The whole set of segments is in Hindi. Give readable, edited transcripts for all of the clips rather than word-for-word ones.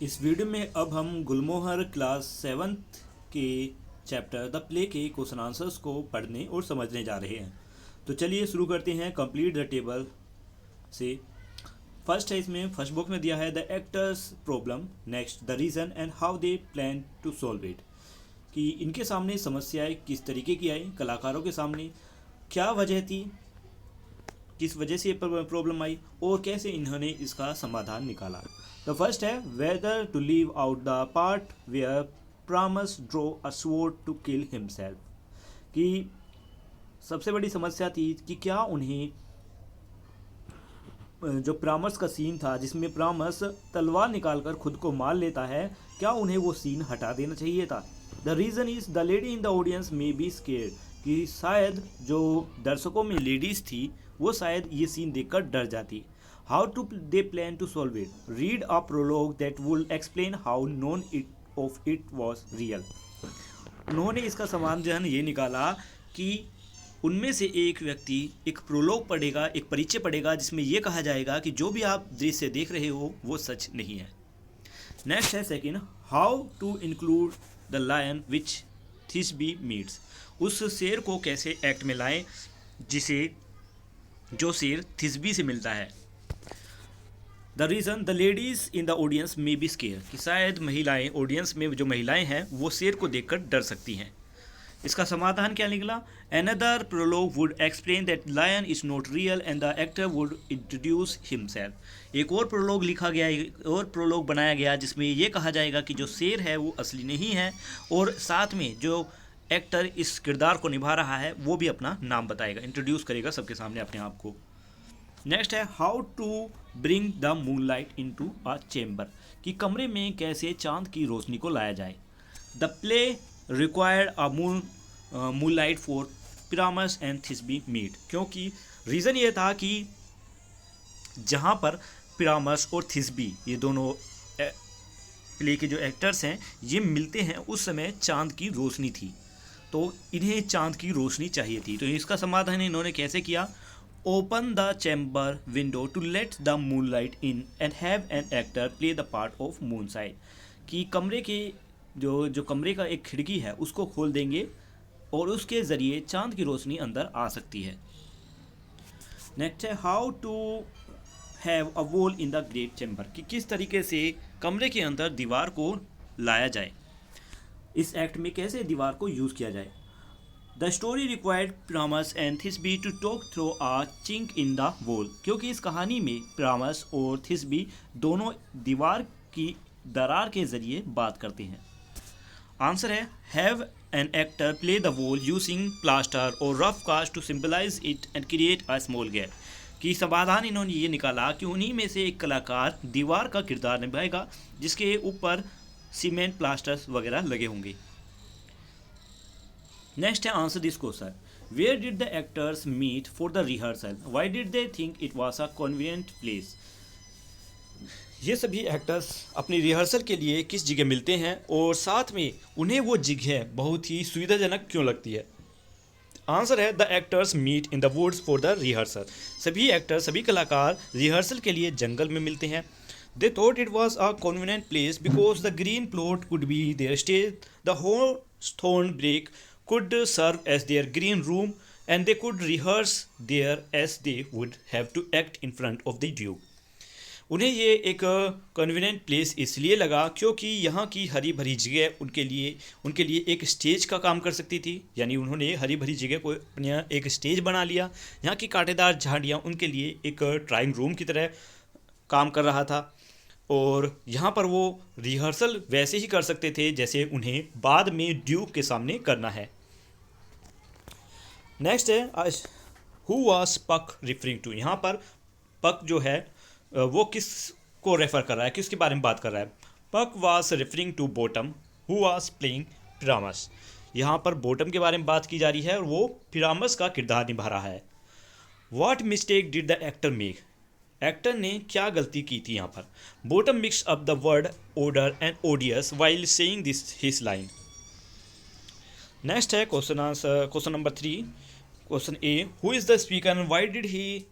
इस वीडियो में अब हम गुलमोहर क्लास सेवन्थ के चैप्टर द प्ले के क्वेश्चन आंसर्स को पढ़ने और समझने जा रहे हैं। तो चलिए शुरू करते हैं कंप्लीट द टेबल से। फर्स्ट है, इसमें फर्स्ट बुक में दिया है the actors problem, next the reason and how they plan to solve it, कि इनके सामने समस्याएं किस तरीके की आई, कलाकारों के सामने क्या वजह थी, किस वजह से ये प्रॉब्लम आई और कैसे इन्होंने इसका समाधान निकाला। द फर्स्ट है whether to leave out the part where Pyramus draw a sword to kill himself, कि सबसे बड़ी समस्या थी कि क्या उन्हें जो प्रामस का सीन था जिसमें प्रामस तलवार निकालकर खुद को मार लेता है, क्या उन्हें वो सीन हटा देना चाहिए था। The reason is the lady in the audience may be scared, कि शायद जो दर्शकों में लेडीज़ थी वो शायद ये सीन देखकर डर जाती। How to they plan to solve it, read a prologue that will explain how none it of it was real. उन्होंने इसका समाधान ये निकाला कि उनमें से एक व्यक्ति एक प्रोलॉग पढ़ेगा, एक परिचय पढ़ेगा जिसमें यह कहा जाएगा कि जो भी आप दृश्य देख रहे हो वो सच नहीं है। नेक्स्ट है second, how to include the lion which Thisbe meets, उस शेर को कैसे एक्ट में लाएं जिसे जो शेर थिस्बी से मिलता है। The reason the ladies in the audience may be square, कि शायद महिलाएं, ऑडियंस में जो महिलाएं हैं वो शेर को देखकर डर सकती हैं। इसका समाधान क्या निकला, another prologue would explain that lion is not real and the actor would introduce himself. एक और प्रोलॉग लिखा गया, एक और प्रोलॉग बनाया गया जिसमें ये कहा जाएगा कि जो शेर है वो असली नहीं है और साथ में जो एक्टर इस किरदार को निभा रहा है वो भी अपना नाम बताएगा, इंट्रोड्यूस करेगा सबके सामने अपने आप को। नेक्स्ट है how to bring the moonlight into a chamber, कि कमरे में कैसे चांद की रोशनी को लाया जाए। The play required a moonlight for Pyramus and Thisbe meet, क्योंकि रीज़न ये था कि जहाँ पर पिरामस और थिस्बी ये दोनों प्ले के जो एक्टर्स हैं ये मिलते हैं उस समय चांद की रोशनी थी, तो इन्हें चांद की रोशनी चाहिए थी। तो इसका समाधान इन्होंने कैसे किया, open the chamber window to let the moonlight in and have an actor play the part of moon side, कि कमरे के जो कमरे का एक खिड़की है उसको खोल देंगे और उसके ज़रिए चांद की रोशनी अंदर आ सकती है। नेक्स्ट है how to have a wall in the great chamber, कि किस तरीके से कमरे के अंदर दीवार को लाया जाए, इस एक्ट में कैसे दीवार को यूज़ किया जाए। The story required Pyramus and Thisbe to talk through a chink in the wall, क्योंकि इस कहानी में पिरामस और थिस्बी दोनों दीवार की दरार के ज़रिए बात करते हैं। आंसर है have an actor play the wall using plaster और rough cast to symbolise it and create a small gap, कि समाधान इन्होंने ये निकाला कि उन्हीं में से एक कलाकार दीवार का किरदार निभाएगा जिसके ऊपर सीमेंट प्लास्टर्स वगैरह लगे होंगे। नेक्स्ट है answer this question, where did the actors meet for the rehearsal, why did they think it was a convenient place, ये सभी एक्टर्स अपनी रिहर्सल के लिए किस जगह मिलते हैं और साथ में उन्हें वो जगह बहुत ही सुविधाजनक क्यों लगती है। आंसर है the actors meet in the woods for the rehearsal, सभी एक्टर, सभी कलाकार रिहर्सल के लिए जंगल में मिलते हैं। They thought it was a convenient place because the green plot could be their stage, the horn brake could serve as their green room and they could rehearse there as they would have to act in front of the duke. उन्हें ये एक कन्वीनियंट प्लेस इसलिए लगा क्योंकि यहाँ की हरी भरी जगह उनके लिए एक स्टेज का काम कर सकती थी, यानी उन्होंने हरी भरी जगह को अपने एक स्टेज बना लिया। यहाँ की कांटेदार झाड़ियाँ उनके लिए एक ड्राइंग रूम की तरह काम कर रहा था और यहाँ पर वो रिहर्सल वैसे ही कर सकते थे जैसे उन्हें बाद में ड्यूक के सामने करना है। नेक्स्ट है हु वाज पक रिफरिंग टू, यहाँ पर पक जो है वो किस को रेफर कर रहा है, किसके बारे में बात कर रहा है। Puck was referring to Bottom who was playing Pyramus, यहाँ पर बॉटम के बारे में बात की जा रही है और वो पिरामस का किरदार निभा रहा है। What mistake did the actor make, actor ने क्या गलती की थी यहाँ पर। Bottom mix up the word order and odious while saying this his line. Next है question number 3, question A, who is the speaker and why did he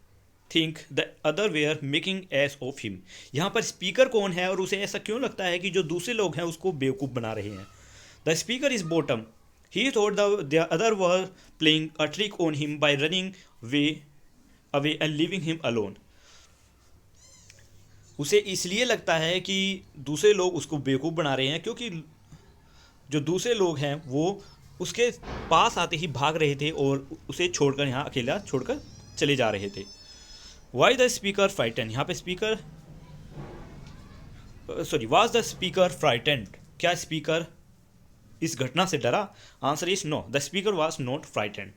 think the other were making ass of him. यहाँ पर स्पीकर कौन है और उसे ऐसा क्यों लगता है कि जो दूसरे लोग हैं उसको बेवकूफ़ बना रहे हैं। The speaker is bottom, he thought the other were playing a trick on him by running way away and living him alone. उसे इसलिए लगता है कि दूसरे लोग उसको बेवकूफ़ बना रहे हैं क्योंकि जो दूसरे लोग हैं वो उसके पास आते ही भाग रहे थे और उसे छोड़कर यहाँ अकेला छोड़कर चले जा रहे थे। वाई द स्पीकर फ्राइटन, यहाँ पे speaker sorry was the speaker frightened, क्या स्पीकर इस घटना से डरा? Answer is no, the speaker was not frightened.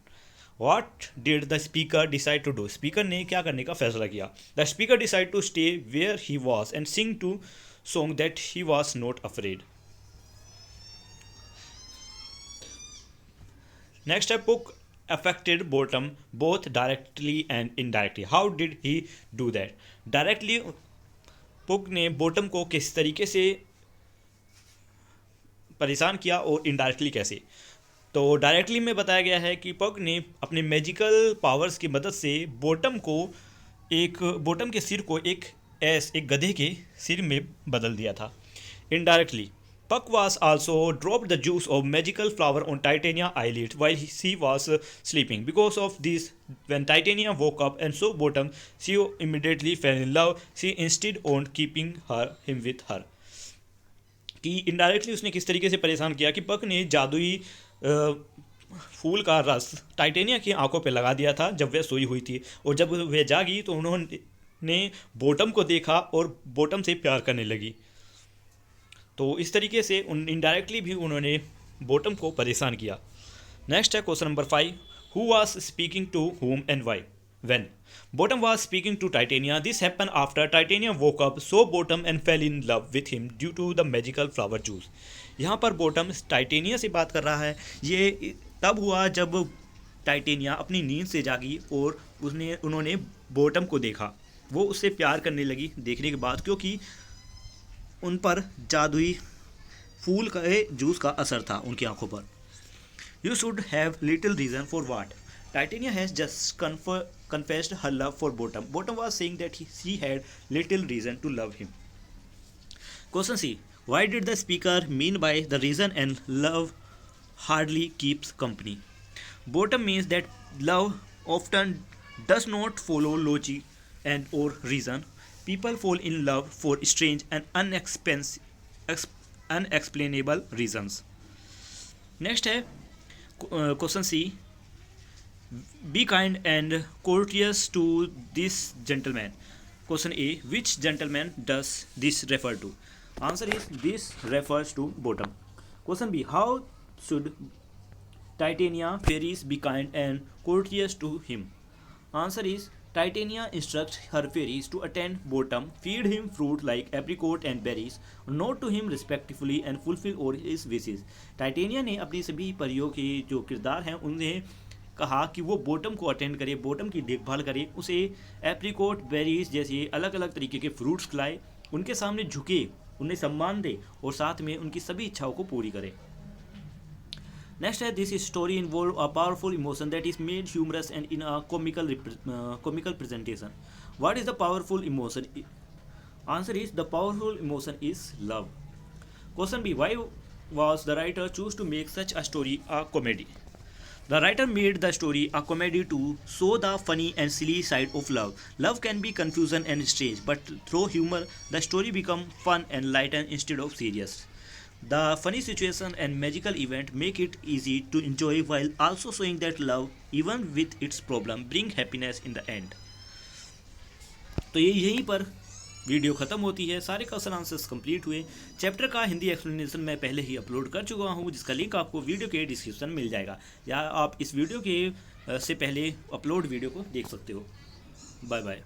What did the speaker decide to do? स्पीकर ने क्या करने का फैसला किया? The speaker decided to stay where he was and sing to song that he was not afraid. Next step, Puck affected Bottom both directly and indirectly. How did he do that? Directly, Puck ने Bottom को किस तरीके से परेशान किया और इनडायरेक्टली कैसे? तो डायरेक्टली में बताया गया है कि पग ने अपने मैजिकल पावर्स की मदद से बॉटम के सिर को एक गधे के सिर में बदल दिया था। इनडायरेक्टली, पक was also dropped the juice of magical flower on titania eyelid while she was sleeping. Because of this when titania woke up and so bottom she immediately fail in love, she instead on keeping him with her. कि इनडायरेक्टली उसने किस तरीके से परेशान किया कि पक ने जादुई फूल का रस टाइटेनिया की आंखों पे लगा दिया था जब वह सोई हुई थी, और जब वह जागी तो उन्होंने बॉटम को देखा और बॉटम से प्यार करने लगी। तो इस तरीके से इनडायरेक्टली भी उन्होंने बॉटम को परेशान किया। नेक्स्ट है question number 5, who was speaking to whom and why? When Bottom was speaking to Titania, this happened after Titania woke up, saw Bottom and fell in love with him due to the magical flower juice. यहाँ पर बॉटम टाइटेनिया से बात कर रहा है। ये तब हुआ जब टाइटेनिया अपनी नींद से जागी और उन्होंने बॉटम को देखा। वो उससे प्यार करने लगी देखने के बाद, क्योंकि उन पर जादुई फूल का जूस का असर था उनकी आंखों पर। You should have little reason for what Titania has just confessed her love for Bottom. Bottom was saying that she had little reason to love him. Question C. Why did the speaker mean by the reason and love hardly keeps company? Bottom means that love often does not follow logic and or reason. People fall in love for strange and unexplainable reasons. Next है question C. Be kind and courteous to this gentleman. Question A. Which gentleman does this refer to? Answer is this refers to Bottom. Question B. How should Titania fairies be kind and courteous to him? Answer is Titania instructs her fairies to attend Bottom, feed him fruit like apricot and berries, nod to him respectfully and fulfill all his wishes. Titania ने अपनी सभी परियों के जो किरदार हैं उन्हें कहा कि वो बॉटम को अटेंड करे, बॉटम की देखभाल करे, उसे एप्रिकॉट बेरीज जैसे अलग अलग तरीके के फ्रूट्स खिलाए, उनके सामने झुके, उन्हें सम्मान दे और साथ में उनकी सभी इच्छाओं को पूरी करे। नेक्स्ट है this story involve a powerful emotion that is made humorous and in a comical presentation. What is the powerful emotion? Answer is the powerful emotion is love. Question B. Why was the writer choose to make such a story a comedy? The writer made the story a comedy to show the funny and silly side of love. Love can be confusing and strange, but through humor, the story becomes fun and lightened instead of serious. The funny situation and magical event make it easy to enjoy while also showing that love, even with its problem, bring happiness in the end. तो ये यहीं पर वीडियो ख़त्म होती है। सारे क्वेश्चन आंसर्स कंप्लीट हुए। चैप्टर का हिंदी एक्सप्लेनेशन मैं पहले ही अपलोड कर चुका हूँ, जिसका लिंक आपको वीडियो के डिस्क्रिप्शन मिल जाएगा, या आप इस वीडियो के से पहले अपलोड वीडियो को देख सकते हो। Bye bye.